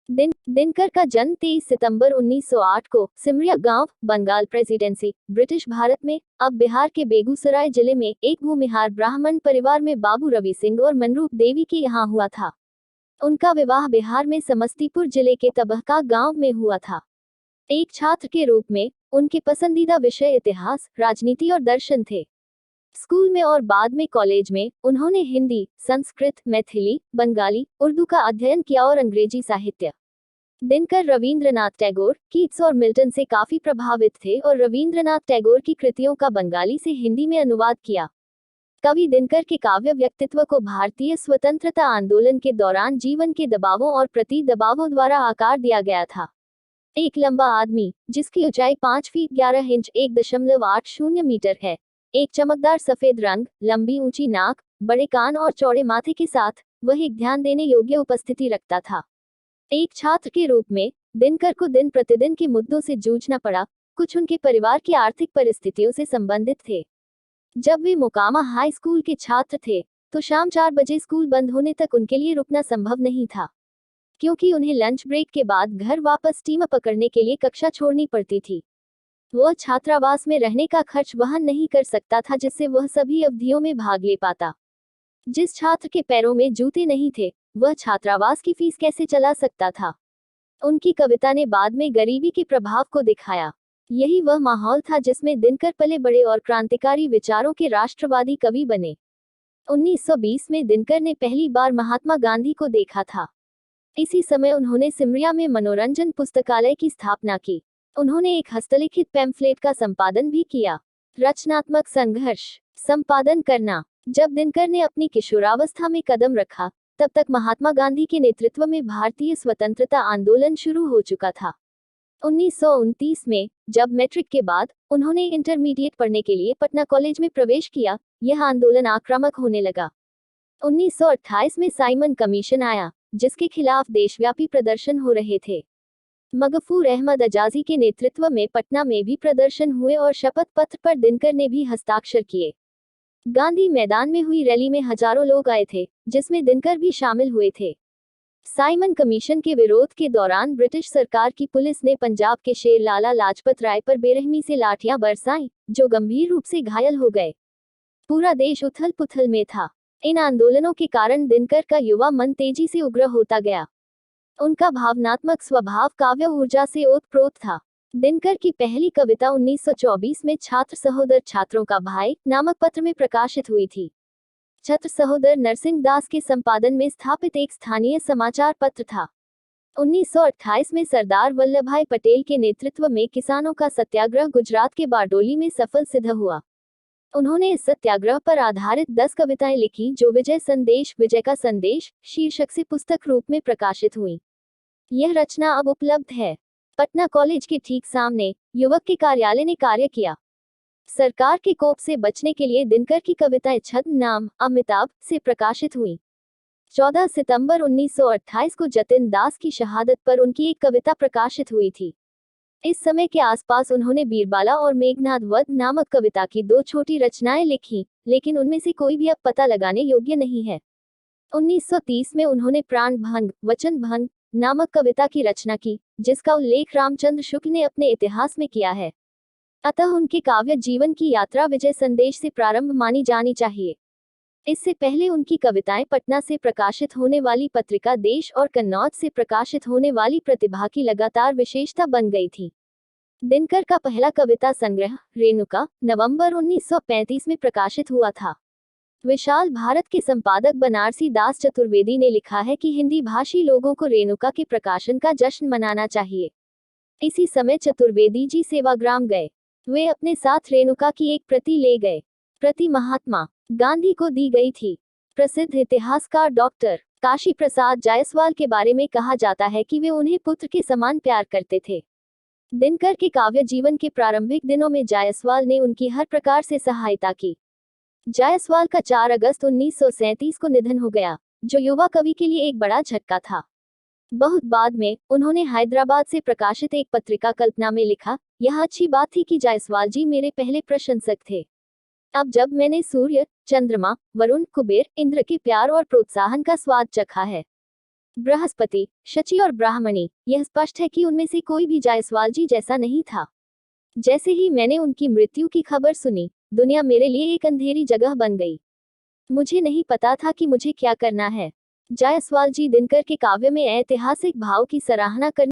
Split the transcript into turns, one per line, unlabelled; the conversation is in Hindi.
दिनकर का जन्म 23 सितंबर 1908 को सिमरिया गांव, बंगाल प्रेसिडेंसी, ब्रिटिश भारत में, अब बिहार के बेगूसराय जिले में, एक भूमिहार ब्राह्मण परिवार में बाबू रवि सिंह और मनरूप देवी के यहाँ हुआ था। उनका विवाह बिहार में समस्तीपुर जिले के तबहका गांव में हुआ था। एक छात्र के रूप में उनके पसंदीदा विषय इतिहास, राजनीति और दर्शन थे। स्कूल में और बाद में कॉलेज में उन्होंने हिंदी, संस्कृत, मैथिली, बंगाली, उर्दू का अध्ययन किया और अंग्रेजी साहित्य। दिनकर रवींद्रनाथ टैगोर, कीट्स और मिल्टन से काफी प्रभावित थे और रवींद्रनाथ टैगोर की कृतियों का बंगाली से हिंदी में अनुवाद किया। कवि दिनकर के काव्य व्यक्तित्व को भारतीय स्वतंत्रता आंदोलन के दौरान जीवन के दबावों और प्रति दबावों द्वारा आकार दिया गया था। एक लंबा आदमी, जिसकी ऊंचाई 5 फीट 11 इंच 1.80 मीटर है, एक चमकदार सफेद रंग, लंबी ऊंची नाक, बड़े कान और चौड़े माथे के साथ, वह एक ध्यान देने योग्य उपस्थिति रखता था। एक छात्र के रूप में दिनकर को दिन प्रतिदिन के मुद्दों से जूझना पड़ा। कुछ उनके परिवार की आर्थिक परिस्थितियों से संबंधित थे। जब वे मोकामा हाई स्कूल के छात्र थे, तो शाम 4 बजे स्कूल बंद होने तक उनके लिए रुकना संभव नहीं था, क्योंकि उन्हें लंच ब्रेक के बाद घर वापस स्टीमर पकड़ने के लिए कक्षा छोड़नी पड़ती थी। वह छात्रावास में रहने का खर्च वहन नहीं कर सकता था, जिससे वह सभी अवधियों में भाग ले पाता। जिस छात्र के पैरों में जूते नहीं थे, वह छात्रावास की फीस कैसे चला सकता था। उनकी कविता ने बाद में गरीबी के प्रभाव को दिखाया। यही वह माहौल था जिसमें दिनकर पले बड़े और क्रांतिकारी विचारों के राष्ट्रवादी कवि बने। 1920 में दिनकर ने पहली बार महात्मा गांधी को देखा था। इसी समय उन्होंने सिमरिया में मनोरंजन पुस्तकालय की स्थापना की। उन्होंने एक हस्तलिखित पैम्फलेट का संपादन भी किया। रचनात्मक संघर्ष, संपादन करना। जब दिनकर ने अपनी किशोरावस्था में कदम रखा, तब तक महात्मा गांधी के नेतृत्व में भारतीय स्वतंत्रता आंदोलन शुरू हो चुका था। 1929 में, जब मैट्रिक के बाद उन्होंने इंटरमीडिएट पढ़ने के लिए पटना कॉलेज में प्रवेश किया, यह आंदोलन आक्रामक होने लगा। 1928 में साइमन कमीशन आया, जिसके खिलाफ देशव्यापी प्रदर्शन हो रहे थे। मगफूर अहमद अजाजी के नेतृत्व में पटना में भी प्रदर्शन हुए और शपथ पत्र पर दिनकर ने भी हस्ताक्षर किए। गांधी मैदान में हुई रैली में हजारों लोग आए थे, जिसमें दिनकर भी शामिल हुए थे। साइमन कमीशन के विरोध के दौरान ब्रिटिश सरकार की पुलिस ने पंजाब के शेर लाला लाजपत राय पर बेरहमी से लाठियां बरसाईं, जो गंभीर रूप से घायल हो गए। पूरा देश उथल पुथल में था। इन आंदोलनों के कारण दिनकर का युवा मन तेजी से उग्र होता गया। उनका भावनात्मक स्वभाव काव्य ऊर्जा से ओतप्रोत था। दिनकर की पहली कविता 1924 में छात्र सहोदर छात्रों का भाई नामक पत्र में प्रकाशित हुई थी। छत्र सहोदर नरसिंह दास के संपादन में स्थापित एक स्थानीय समाचार पत्र था। 1928 में सरदार वल्लभभाई पटेल के नेतृत्व में किसानों का सत्याग्रह गुजरात के बारडोली में सफल सिद्ध हुआ। उन्होंने इस सत्याग्रह पर आधारित 10 कविताएं लिखी, जो विजय संदेश, विजय का संदेश शीर्षक से पुस्तक रूप में प्रकाशित हुई। यह रचना अब उपलब्ध है। पटना कॉलेज के ठीक सामने युवक के कार्यालय ने कार्य किया। सरकार के कोप से बचने के लिए दिनकर की कविताएं छद्म नाम अमिताभ से प्रकाशित हुई। 14 सितंबर 1928 को जतिन दास की शहादत पर उनकी एक कविता प्रकाशित हुई थी। इस समय के आसपास उन्होंने बीरबाला और मेघनाद वध नामक कविता की 2 छोटी रचनाएं लिखी, लेकिन उनमें से कोई भी अब पता लगाने योग्य नहीं है। 1930 में उन्होंने प्राण भंग, वचन भंग नामक कविता की रचना की, जिसका उल्लेख रामचंद्र शुक्ल ने अपने इतिहास में किया है। अतः उनके काव्य जीवन की यात्रा विजय संदेश से प्रारंभ मानी जानी चाहिए। इससे पहले उनकी कविताएं पटना से प्रकाशित होने वाली पत्रिका देश और कन्नौज से प्रकाशित होने वाली प्रतिभा की लगातार विशेषता बन गई थी। दिनकर का पहला कविता संग्रह रेणुका नवंबर 1935 में प्रकाशित हुआ था। विशाल भारत के संपादक बनारसी दास चतुर्वेदी ने लिखा है कि हिंदी भाषी लोगों को रेणुका के प्रकाशन का जश्न मनाना चाहिए। इसी समय चतुर्वेदी जी सेवाग्राम गए। वे अपने साथ रेणुका की एक प्रति ले गए। प्रति महात्मा गांधी को दी गई थी। प्रसिद्ध इतिहासकार डॉक्टर काशी प्रसाद जायसवाल के बारे में कहा जाता है कि वे उन्हें पुत्र के समान प्यार करते थे। दिनकर के काव्य जीवन के प्रारंभिक दिनों में जायसवाल ने उनकी हर प्रकार से सहायता की। जायसवाल का 4 अगस्त 1937 को निधन हो गया, जो युवा कवि के लिए एक बड़ा झटका था। बहुत बाद में उन्होंने हैदराबाद से प्रकाशित एक पत्रिका कल्पना में लिखा, यह अच्छी बात थी कि जायसवाल जी मेरे पहले प्रशंसक थे। अब जब मैंने सूर्य, चंद्रमा, वरुण, कुबेर, इंद्र के प्यार और प्रोत्साहन का स्वाद चखा है, बृहस्पति, शची और ब्राह्मणी, यह स्पष्ट है कि उनमें से कोई भी जायसवाल जी जैसा नहीं था। जैसे ही मैंने उनकी मृत्यु की खबर सुनी, दुनिया मेरे लिए एक अंधेरी जगह बन गई। मुझे नहीं पता था कि मुझे क्या करना है। जायसवाल जी दिनकर के काव्य में ऐतिहासिक भाव की सराहना करने